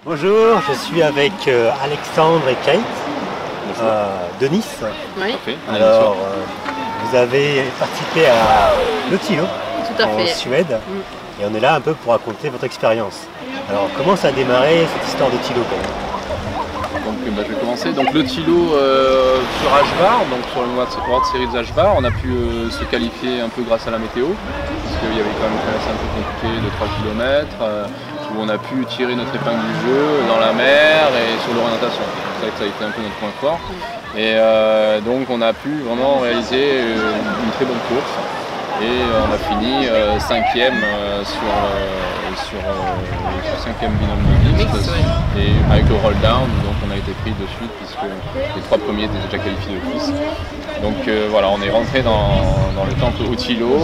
Bonjour, je suis avec Alexandre et Kate de Nice. Oui. Alors, vous avez participé à l'Autilo en Suède et on est là un peu pour raconter votre expérience. Alors, comment ça a démarré cette histoire d'Autilo? Donc, je vais commencer. Donc, l'Autilo sur Ashvar, donc sur le World Series d'Ashvar, on a pu se qualifier un peu grâce à la météo, parce qu'il y avait quand même une traversée un peu compliquée de 3 km. Où on a pu tirer notre épingle du jeu dans la mer et sur l'orientation. C'est vrai que ça a été un peu notre point fort. Et donc on a pu vraiment réaliser une très bonne course. Et on a fini 5e sur le 5e binôme mixte. Et avec le roll down, donc on a été pris de suite puisque les 3 premiers étaient déjà qualifiés d'office. Donc voilà, on est rentré dans le temple Autilo,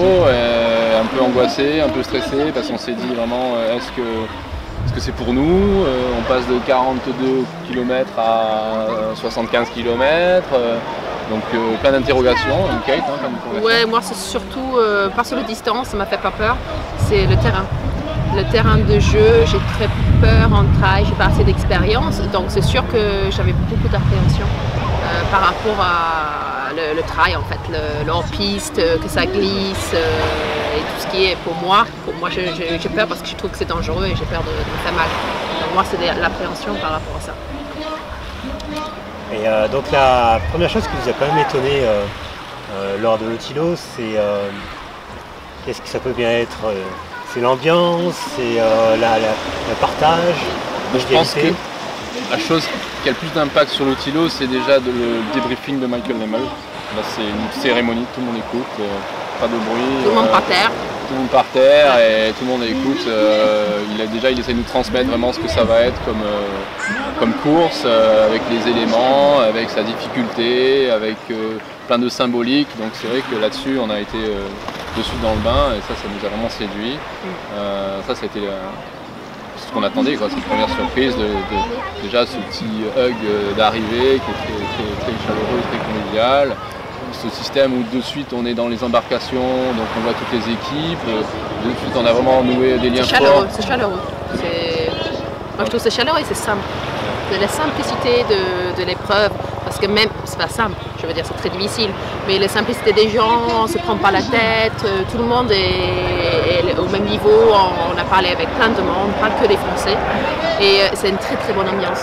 un peu angoissé, un peu stressé, parce qu'on s'est dit vraiment est-ce que c'est pour nous? On passe de 42 km à 75 km, donc plein d'interrogations. Kate, Ouais, moi c'est surtout, pas sur la distance, ça m'a fait pas peur, c'est le terrain. Le terrain de jeu, j'ai très peur en trail, j'ai pas assez d'expérience, donc c'est sûr que j'avais beaucoup d'appréhension par rapport à le trail en fait, le hors-piste, que ça glisse et tout ce qui est pour moi j'ai peur parce que je trouve que c'est dangereux et j'ai peur de me faire mal. Donc moi c'est de l'appréhension par rapport à ça. Et donc la première chose qui vous a quand même étonné lors de l'Autilo, c'est qu'est-ce que ça peut bien être? C'est l'ambiance, c'est le partage, je pense que la chose qui a le plus d'impact sur l'Autilo, c'est déjà le débriefing de Michael Nemmel. Là, c'est une cérémonie, tout le monde écoute, pas de bruit. Tout le monde par terre. Tout le monde par terre et tout le monde écoute. Il essaie de nous transmettre vraiment ce que ça va être comme course, avec les éléments, avec sa difficulté, avec plein de symboliques. Donc c'est vrai que là-dessus, on a été de suite dans le bain et ça nous a vraiment séduit. Ça a été ce qu'on attendait, cette première surprise, déjà ce petit hug d'arrivée qui est très chaleureux, très convivial. Ce système où de suite on est dans les embarcations, donc on voit toutes les équipes, de suite on a vraiment noué des liens forts. C'est chaleureux. Moi je trouve c'est chaleureux et c'est simple. De la simplicité de l'épreuve, parce que même, c'est pas simple, je veux dire c'est très difficile, mais la simplicité des gens, on ne se prend pas la tête, tout le monde est au même niveau, on a parlé avec plein de monde, pas que des Français, et c'est une très très bonne ambiance.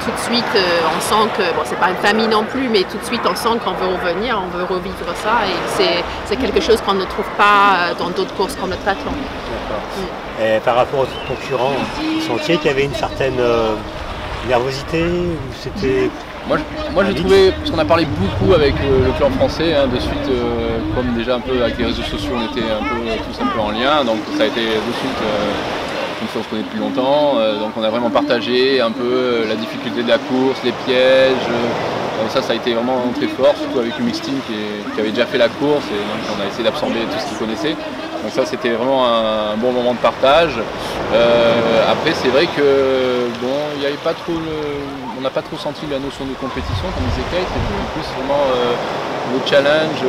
Tout de suite on sent que, bon c'est pas une famille non plus, mais tout de suite on sent qu'on veut revenir, on veut revivre ça, et c'est quelque chose qu'on ne trouve pas dans d'autres courses comme le triathlon. Et par rapport aux concurrents, vous sentiez qu'il y avait une certaine nervosité ou c'était... Moi j'ai trouvé, parce qu'on a parlé beaucoup avec le clan français, de suite, comme déjà un peu avec les réseaux sociaux on était tous un peu en lien, donc ça a été de suite une chose qu'on connaît depuis longtemps, donc on a vraiment partagé un peu la difficulté de la course, les pièges, ça a été vraiment très fort, surtout avec le mixed team qui avait déjà fait la course et donc on a essayé d'absorber tout ce qu'ils connaissaient. Donc ça c'était vraiment un bon moment de partage. Après c'est vrai que il n'y avait pas trop on n'a pas trop senti la notion de compétition comme disait Kate, c'était plus vraiment le challenge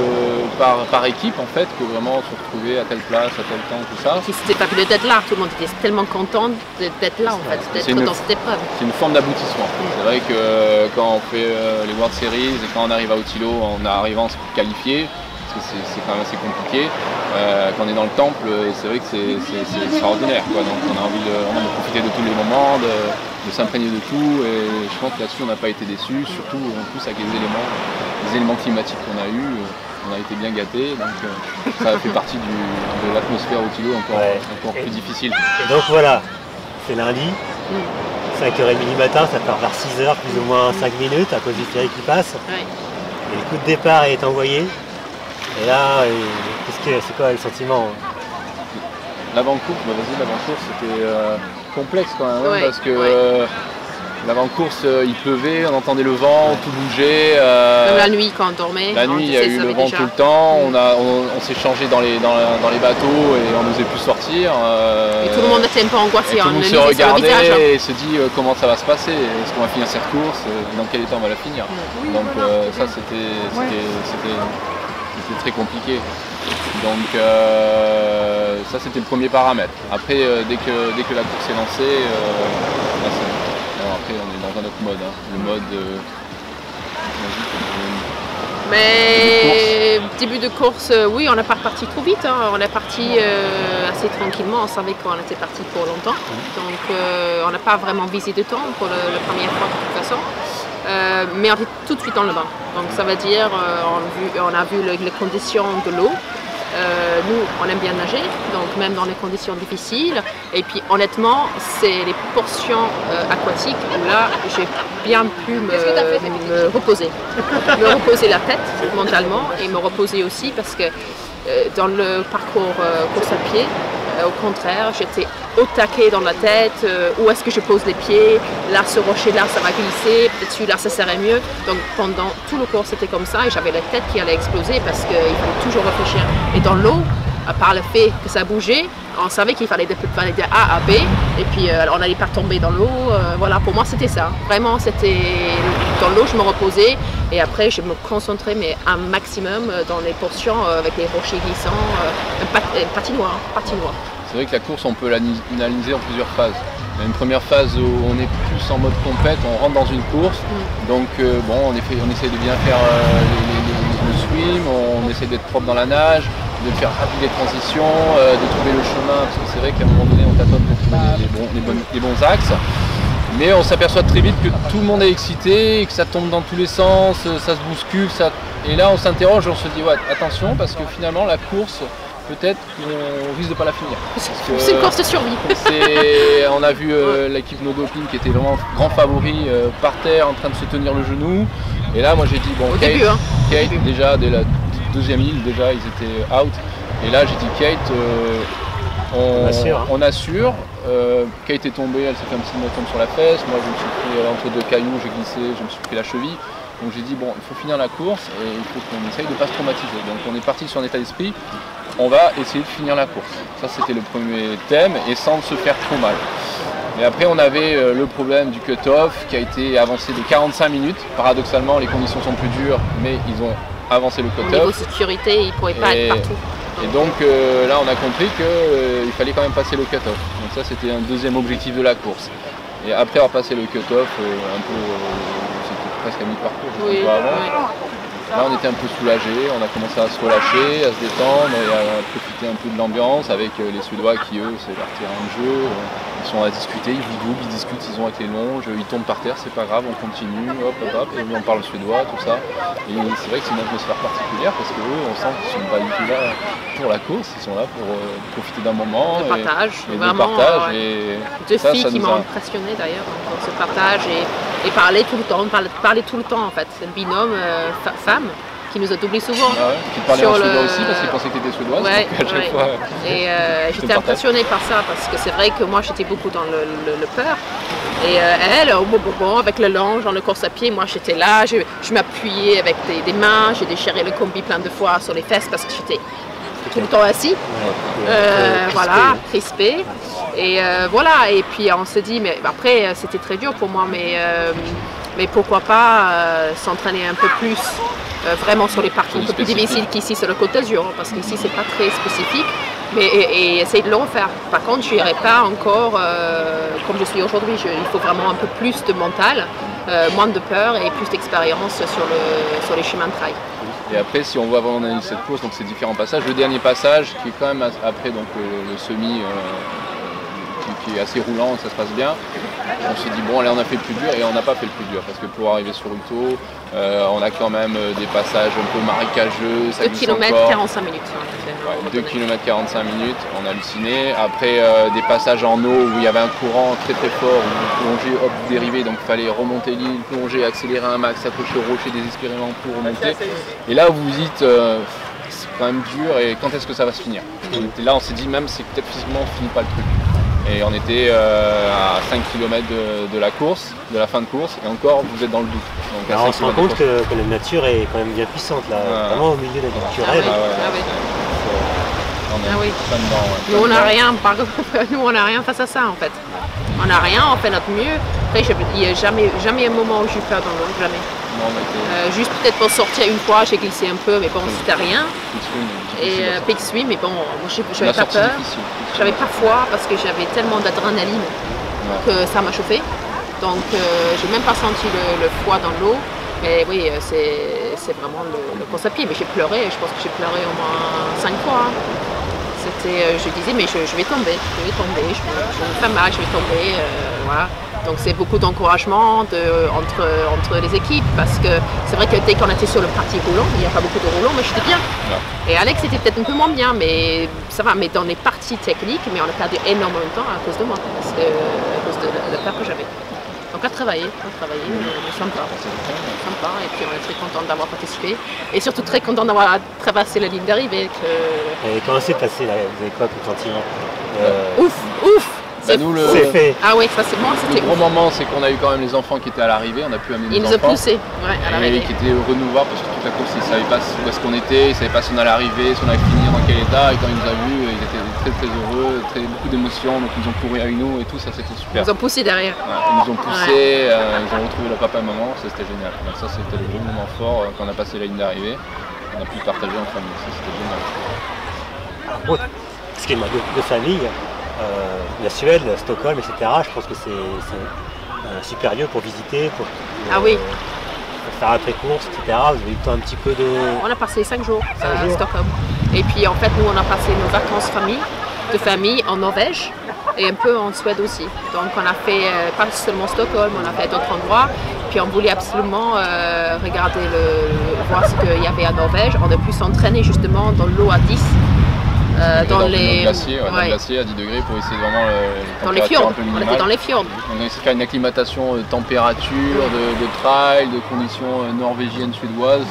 par équipe en fait, que vraiment se retrouver à telle place, à tel temps, tout ça. Si c'était pas que d'être là, tout le monde était tellement content d'être là en fait, d'être dans cette épreuve. C'est une forme d'aboutissement. C'est vrai que quand on fait les World Series et quand on arrive à Autilo, on arrive à se qualifier, parce que c'est quand même assez compliqué. Quand on est dans le temple, c'est vrai que c'est extraordinaire. Donc on a envie vraiment de profiter de tous les moments, de s'imprégner de tout. Et je pense que là-dessus on n'a pas été déçus, surtout en plus avec les éléments climatiques qu'on a eus. On a été bien gâtés, donc ça fait partie de l'atmosphère Autilo encore plus difficile. Et donc voilà, c'est lundi, 5h30 du matin, ça part vers 6h, plus ou moins 5 minutes à cause du ferry qui passe. Et le coup de départ est envoyé. Et là, c'est quoi le sentiment? L'avant-course, c'était complexe quand même, parce que l'avant-course, il pleuvait, on entendait le vent, tout bougeait. Même la nuit quand on dormait. La nuit, il y a eu le vent tout le temps, on s'est changé dans les bateaux et on n'osait plus sortir. Et tout le monde était un peu angoissé. Tout le monde se regardait et se dit comment ça va se passer, est-ce qu'on va finir cette course, dans quel état on va la finir. Donc ça c'était très compliqué. Donc ça c'était le premier paramètre. Après dès que la course est lancée, après on est dans un autre mode, hein. Le mode mais début de course, oui, on n'est pas parti trop vite, hein. On est parti assez tranquillement, on savait qu'on était parti pour longtemps, donc on n'a pas vraiment visé de temps pour la première fois de toute façon, mais on était tout de suite dans le bain, donc ça veut dire on a vu les conditions de l'eau. Nous, on aime bien nager, donc même dans les conditions difficiles. Et puis honnêtement, c'est les portions aquatiques où là, j'ai bien pu me reposer. Me reposer la tête mentalement et me reposer aussi parce que dans le parcours course à pied, au contraire, j'étais au taquet dans la tête, où est-ce que je pose les pieds, là ce rocher là ça va glisser, peut-être celui-là ça serait mieux. Donc pendant tout le cours c'était comme ça et j'avais la tête qui allait exploser parce qu'il fallait toujours réfléchir. Et dans l'eau, à part le fait que ça bougeait, on savait qu'il fallait de A à B et puis on n'allait pas tomber dans l'eau. Voilà, pour moi c'était ça. Vraiment c'était dans l'eau je me reposais et après je me concentrais mais un maximum dans les portions avec les rochers glissants, patinoire. C'est vrai que la course, on peut l'analyser en plusieurs phases. Il y a une première phase où on est plus en mode compète, on rentre dans une course. Donc bon, on essaie de bien faire le swim, on essaie d'être propre dans la nage, de faire rapide les transitions, de trouver le chemin, parce que c'est vrai qu'à un moment donné, on tâtonne pour trouver les bons axes. Mais on s'aperçoit très vite que tout le monde est excité, que ça tombe dans tous les sens, ça se bouscule. Et là, on s'interroge, on se dit, ouais, attention, parce que finalement, la course, peut-être qu'on risque de pas la finir. C'est une course de survie. On a vu l'équipe No Doping qui était vraiment grand favori par terre en train de se tenir le genou. Et là moi j'ai dit bon Kate déjà dès la deuxième île déjà ils étaient out. Et là j'ai dit Kate on assure. Kate est tombée, elle s'est fait un petit tombe sur la fesse. Moi je me suis pris entre deux cailloux, j'ai glissé, je me suis pris la cheville. Donc j'ai dit bon il faut finir la course et il faut qu'on essaye de ne pas se traumatiser. Donc on est parti sur un état d'esprit. On va essayer de finir la course. Ça c'était le premier thème et sans se faire trop mal. Et après on avait le problème du cut-off qui a été avancé de 45 minutes. Paradoxalement les conditions sont plus dures mais ils ont avancé le cut-off. Au niveau sécurité ils ne pourraient pas être partout. Et donc là on a compris qu'il fallait quand même passer le cut-off. Donc ça c'était un deuxième objectif de la course. Et après avoir passé le cut-off, c'était presque à mi-parcours. Là on était un peu soulagés, on a commencé à se relâcher, à se détendre et à profiter un peu de l'ambiance avec les Suédois qui eux c'est leur terrain de jeu, ils sont à discuter, ils discutent, ils ont avec les longes, ils tombent par terre, c'est pas grave, on continue, hop, et on parle suédois, tout ça. Et c'est vrai que c'est une atmosphère particulière parce que eux on sent qu'ils sont pas du tout là pour la course, ils sont là pour profiter d'un moment. De partage, vraiment. Deux filles qui m'ont impressionné d'ailleurs dans ce partage et parler tout le temps, parler tout le temps en fait. C'est le binôme femme qui nous a doublé souvent. Ah ouais, qui parlait en suédois aussi parce qu'il pensait que tu étais suédoise. Ouais, donc à chaque fois, et j'étais impressionnée par ça parce que c'est vrai que moi j'étais beaucoup dans le peur. Et elle, avec le longe dans le course à pied, moi j'étais là, je m'appuyais avec des mains, j'ai déchiré le combi plein de fois sur les fesses parce que j'étais tout le temps assis, voilà, crispé. Et voilà, et puis on se dit, mais après c'était très dur pour moi, mais pourquoi pas s'entraîner un peu plus vraiment sur les parties un peu plus difficiles qu'ici sur le Côte d'Azur, parce qu'ici c'est pas très spécifique, mais et essayer de le refaire. Par contre, je n'irai pas encore comme je suis aujourd'hui, il faut vraiment un peu plus de mental, moins de peur et plus d'expérience sur les chemins de trail. Et après, si on voit vraiment analyser cette course, donc ces différents passages, le dernier passage qui est quand même après donc, le semi qui est assez roulant, ça se passe bien. On s'est dit bon allez on a fait le plus dur et on n'a pas fait le plus dur parce que pour arriver sur Uto, on a quand même des passages un peu marécageux. 2 km 45 minutes. Ouais, 2 km 45 minutes, on a halluciné. Après des passages en eau où il y avait un courant très très fort, où vous plongez, hop, dérivé, donc il fallait remonter l'île, plonger, accélérer un max, s'accrocher au rocher désespérément pour remonter. Et là vous vous dites c'est quand même dur et quand est-ce que ça va se finir? Là on s'est dit même c'est peut-être physiquement on finit pas le truc. Et on était à 5 km de la course, de la fin de course, et encore vous êtes dans le doute. Donc, alors on se rend compte que la nature est quand même bien puissante là, vraiment au milieu de la naturelle. Nous on n'a rien, nous on n'a rien face à ça en fait. On n'a rien, on fait notre mieux. Après il n'y a jamais un moment où j'ai peur dans l'eau, jamais. Non, juste peut-être pour sortir une fois, j'ai glissé un peu, mais bon c'était rien. Et Big Swim, mais bon, j'avais pas peur. J'avais pas froid parce que j'avais tellement d'adrénaline que ça m'a chauffé. Donc j'ai même pas senti le froid dans l'eau. Mais oui, c'est vraiment le course à pied. Mais j'ai pleuré, je pense que j'ai pleuré au moins 5 fois. Je disais, mais je vais tomber, je me fais mal, je vais tomber. Voilà. Donc c'est beaucoup d'encouragement entre les équipes, parce que c'est vrai que dès qu'on était sur le parti roulant, il n'y a pas beaucoup de roulants, mais j'étais bien. Ouais. Et Alex était peut-être un peu moins bien, mais ça va. Mais dans les parties techniques, mais on a perdu énormément de temps à cause de moi, à cause de la peur que j'avais. Donc à travailler, sympa. Et puis on est très content d'avoir participé. Et surtout très content d'avoir traversé la ligne d'arrivée. Et comment c'est passé là? Vous avez quoi comme sentiment? Ouf. C'est fait. Ah oui, ça c'est bon. Le gros moment, c'est qu'on a eu quand même les enfants qui étaient à l'arrivée, on a pu amener les enfants. Ils nous ont poussés à l'arrivée. Et qui étaient heureux de nous voir parce que toute la course, ils ne savaient pas où est-ce qu'on était, ils ne savaient pas si on allait arriver, si on allait finir, dans quel état. Et quand ils nous ont vus, ils étaient très heureux, beaucoup d'émotions, donc ils nous ont couru avec nous et tout, ça c'était super. Ils nous ont poussés derrière. Ouais, ils nous ont poussés, ils ont retrouvé le papa et maman, ça c'était génial. Donc ça c'était le gros moment fort quand on a passé la ligne d'arrivée. On a pu partager en famille, ça c'était génial. Ce qui est de famille. La Suède, Stockholm, etc. Je pense que c'est un super lieu pour visiter, pour faire après-course, etc. Vous avez eu le temps un petit peu de... On a passé 5 jours à Stockholm. Et puis en fait, nous, on a passé nos vacances de famille en Norvège et un peu en Suède aussi. Donc on a fait pas seulement Stockholm, on a fait d'autres endroits. Puis on voulait absolument regarder, voir ce qu'il y avait à Norvège. On a pu s'entraîner justement dans l'eau à 10. Dans le glacier, dans le glacier à 10 degrés pour essayer vraiment dans les fjords. On était dans les fjords. On a essayé de faire une acclimatation de température, de trail, de conditions norvégiennes, suédoises.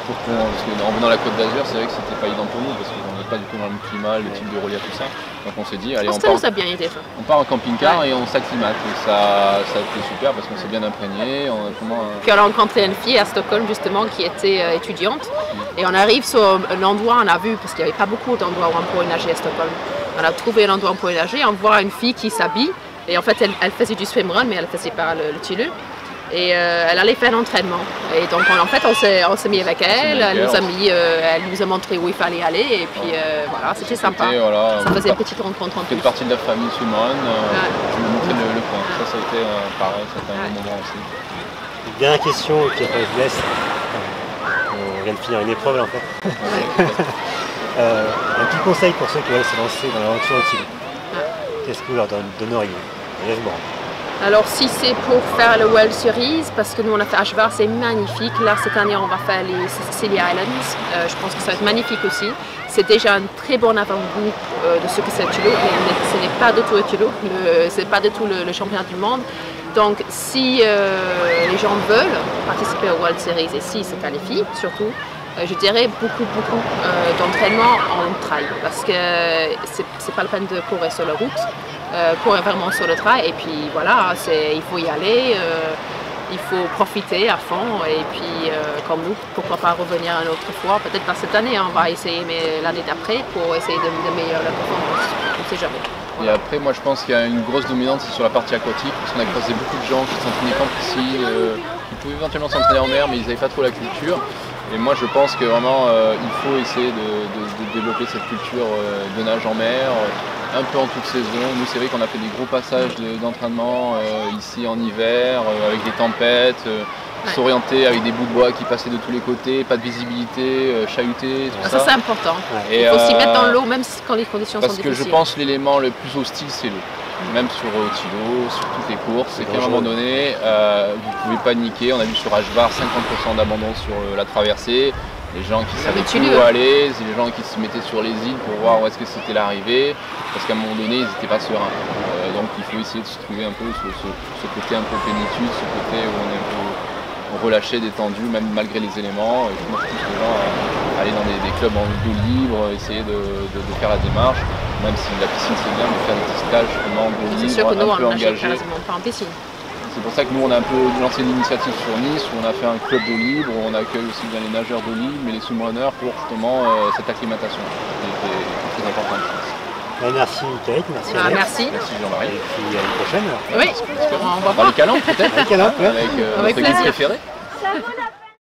Parce qu'en venant à la Côte d'Azur, c'est vrai que c'était pas évident pour nous parce qu'on n'est pas du tout dans le même climat, le type de relief, tout ça. Donc on s'est dit, allez, on part en camping-car et on s'acclimate. Et ça a été super parce qu'on s'est bien imprégné. Puis on a rencontré une fille à Stockholm justement qui était étudiante. Et on arrive sur un endroit, on a vu, parce qu'il n'y avait pas beaucoup d'endroits où on pourrait nager à Stockholm. On a trouvé un endroit où on pourrait nager, on voit une fille qui s'habille. Et en fait, elle faisait du swimrun, mais elle ne faisait pas le tilo. Et elle allait faire l'entraînement. Et donc en fait, on s'est mis avec elle, elle nous a montré où il fallait aller. Et puis voilà, c'était sympa. Ça faisait une petite rencontre en plus. Une partie de la famille swimrun, je lui ai montré le coin. Ça a été pareil, ça a été un bon moment aussi. Une dernière question, puis après je vous laisse. On vient de finir une épreuve là, en fait. Un petit conseil pour ceux qui veulent se lancer dans l'aventure au Tilo. Qu'est-ce que vous leur donneriez? Alors si c'est pour faire le World Series, parce que nous on a fait Ashvar, c'est magnifique. Là cette année on va faire les Scilly Islands. Je pense que ça va être magnifique aussi. C'est déjà un très bon avant-goût de ce que c'est le Tilo. Ce n'est pas du tout le Tilo, c'est pas du tout le championnat du monde. Donc si les gens veulent participer au World Series et s'ils se qualifient surtout, je dirais beaucoup d'entraînement en trail parce que c'est pas la peine de courir sur la route, courir vraiment sur le trail et puis voilà, il faut y aller, il faut profiter à fond et puis comme nous, pourquoi pas revenir une autre fois, peut-être pas cette année, on va essayer mais l'année d'après pour essayer d'améliorer la performance, on ne sait jamais. Et après, moi je pense qu'il y a une grosse dominante sur la partie aquatique, parce qu'on a croisé beaucoup de gens qui s'entraînaient qu'en piscine, qui pouvaient éventuellement s'entraîner en mer, mais ils n'avaient pas trop la culture. Et moi je pense que vraiment il faut essayer de développer cette culture de nage en mer, un peu en toute saison. Nous c'est vrai qu'on a fait des gros passages d'entraînement ici en hiver, avec des tempêtes. S'orienter avec des bouts de bois qui passaient de tous les côtés, pas de visibilité, chahuté, tout ça. Ça c'est important. Et il faut s'y mettre dans l'eau même quand les conditions sont difficiles. Parce que je pense que l'élément le plus hostile c'est l'eau. Même sur Tilo, sur toutes les courses, c'est qu'à un moment donné, vous pouvez paniquer. On a vu sur Ashvar 50% d'abandon sur la traversée. Les gens qui savaient plus où aller, les gens qui se mettaient sur les îles pour voir où est-ce que c'était l'arrivée, parce qu'à un moment donné, ils n'étaient pas sereins. Donc il faut essayer de se trouver un peu ce côté un peu plénitude, ce côté où on est un peu relâché, détendu, même malgré les éléments. Je pousse les gens à aller dans des clubs en dos libre, essayer de faire la démarche, même si la piscine c'est bien, de faire des petits stages vraiment dos libre, sûr que nous, un peu engagés. Quasiment pas en piscine. C'est pour ça que nous on a un peu lancé une initiative sur Nice où on a fait un club d'eau libre, où on accueille aussi bien les nageurs d'eau libre mais les swimrunners pour justement cette acclimatation qui est très importante. Merci Kate, merci Alex. Merci. Merci Jean-Marie. Et puis à une prochaine. Oui, on va voir. Les Calanques peut-être. Les Calanques, avec notre guide préféré.